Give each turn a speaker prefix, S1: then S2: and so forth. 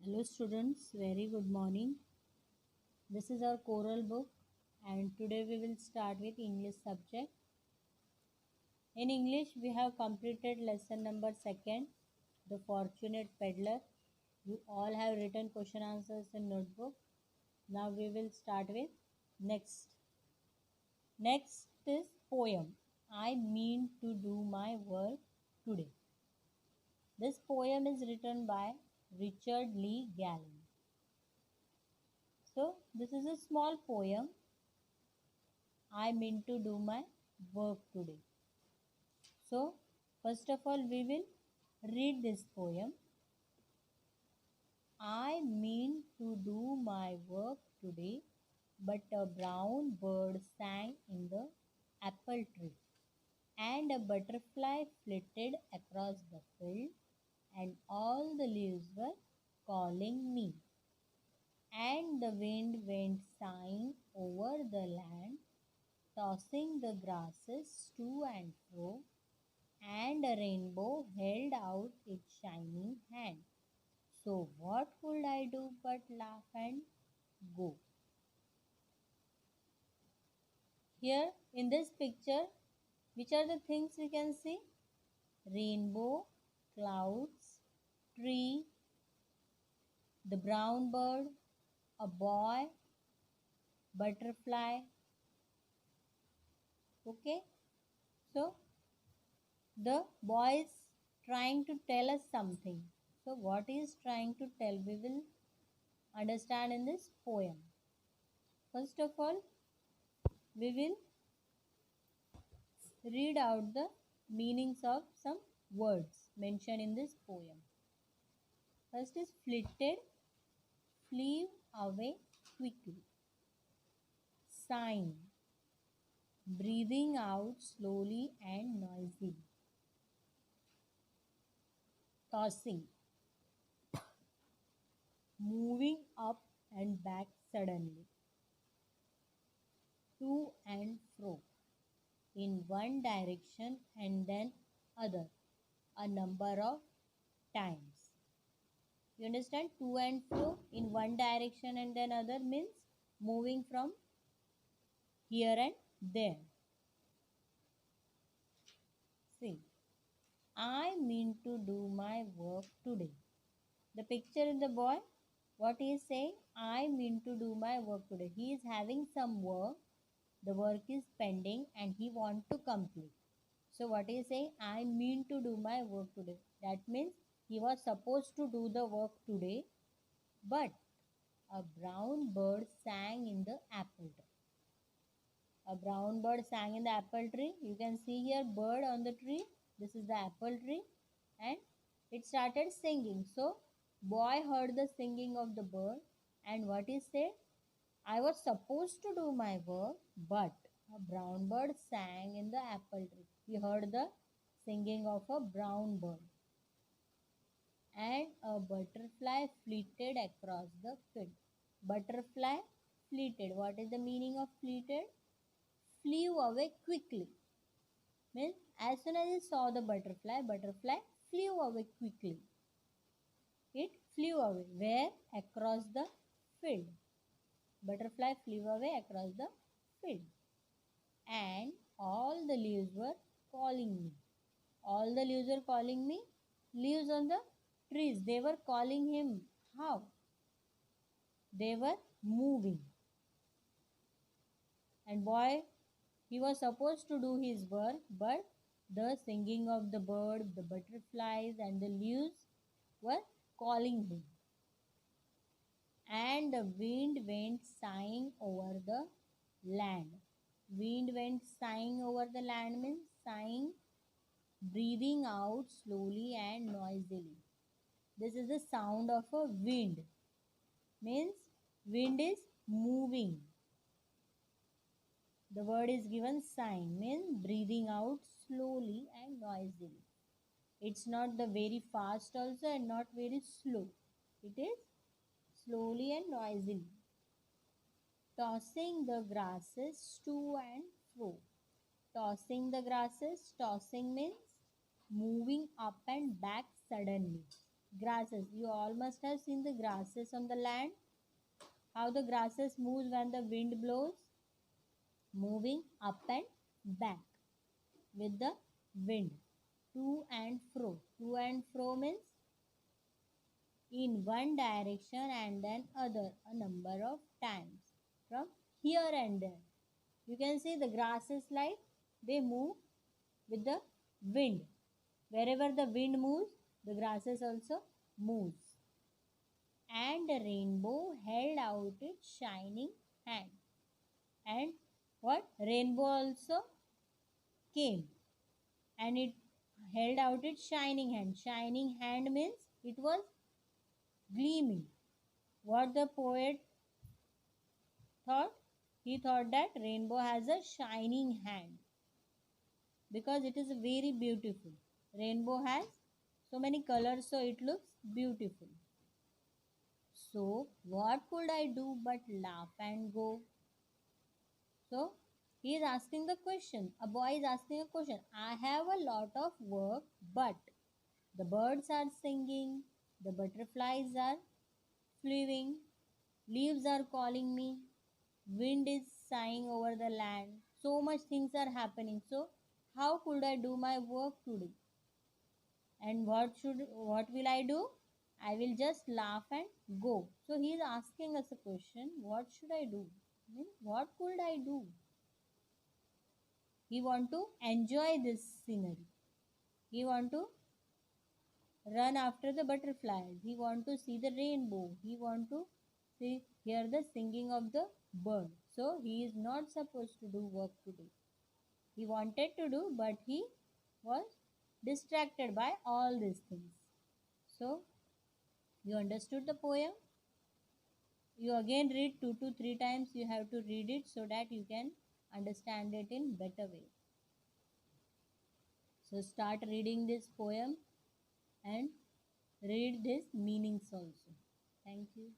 S1: Hello students, very good morning. This is our choral book and today we will start with English subject. In English we have completed lesson number 2nd, The Fortunate Peddler. You all have written question answers in notebook. Now we will start with next. Next is poem. I mean to do my work today. This poem is written by Richard Lee Gallen. So this is a small poem. I mean to do my work today. So first of all we will read this poem. I mean to do my work today, but a brown bird sang in the apple tree, and a butterfly flitted across the field, and all the leaves were calling me. And the wind went sighing over the land, tossing the grasses to and fro, and a rainbow held out its shining hand. So what could I do but laugh and go? Here in this picture, which are the things we can see? Rainbow, clouds, tree, the brown bird, a boy, butterfly. Okay, so the boy is trying to tell us something. So what he is trying to tell, we will understand in this poem. First of all, we will read out the meanings of some words mentioned in this poem. First is flitted, flew away quickly. Sighing, breathing out slowly and noisily. Tossing, moving up and back suddenly. To and fro, in one direction and then other, a number of times. You understand? To and fro in one direction and then other means moving from here and there. See, I mean to do my work today. The picture in the boy, what he is saying, I mean to do my work today. He is having some work, the work is pending and he want to complete. So what he is saying, I mean to do my work today. That means he was supposed to do the work today, but a brown bird sang in the apple tree. A brown bird sang in the apple tree. You can see here bird on the tree. This is the apple tree and it started singing. So boy heard the singing of the bird and what he said, I was supposed to do my work, but a brown bird sang in the apple tree. He heard the singing of a brown bird. And a butterfly flitted across the field. Butterfly flitted. What is the meaning of flitted? Flew away quickly. Means as soon as it saw the butterfly, butterfly flew away quickly. It flew away. Where? Across the field. Butterfly flew away across the field. And all the leaves were calling me. All the leaves were calling me. Leaves on the trees. They were calling him. How? They were moving. And boy, he was supposed to do his work, but the singing of the bird, the butterflies and the leaves were calling him. And the wind went sighing over the land. Wind went sighing over the land means sighing, breathing out slowly and noisily. This is the sound of a wind. Means wind is moving. The word is given sign, means breathing out slowly and noisily. It's not the very fast also and not very slow. It is slowly and noisily. Tossing the grasses to and fro. Tossing the grasses, tossing means moving up and back suddenly. grasses. You all must have seen the grasses on the land. How the grasses moves when the wind blows, moving up and back with the wind, to and fro. To and fro means in one direction and then other a number of times, from here and there. You can see the grasses like they move with the wind. Wherever the wind moves, the grasses also moves. And the rainbow held out its shining hand. And what? Rainbow also came and it held out its shining hand. Shining hand means it was gleaming. What the poet thought? He thought that rainbow has a shining hand because it is very beautiful. Rainbow has so many colors, so it looks beautiful. So what could I do but laugh and go? So he is asking the question. A boy is asking a question. I have a lot of work, but the birds are singing, the butterflies are flying, leaves are calling me, wind is sighing over the land. So much things are happening. So how could I do my work today? And what will I do? I will just laugh and go. So he is asking us a question. What should I do? What could I do? He want to enjoy this scenery. He want to run after the butterflies. He want to see the rainbow. He want to hear the singing of the bird. So he is not supposed to do work today. He wanted to do, but he was distracted by all these things. So you understood the poem? You again read 2 to 3 times. You have to read it so that you can understand it in better way. So start reading this poem and read these meanings also. Thank you.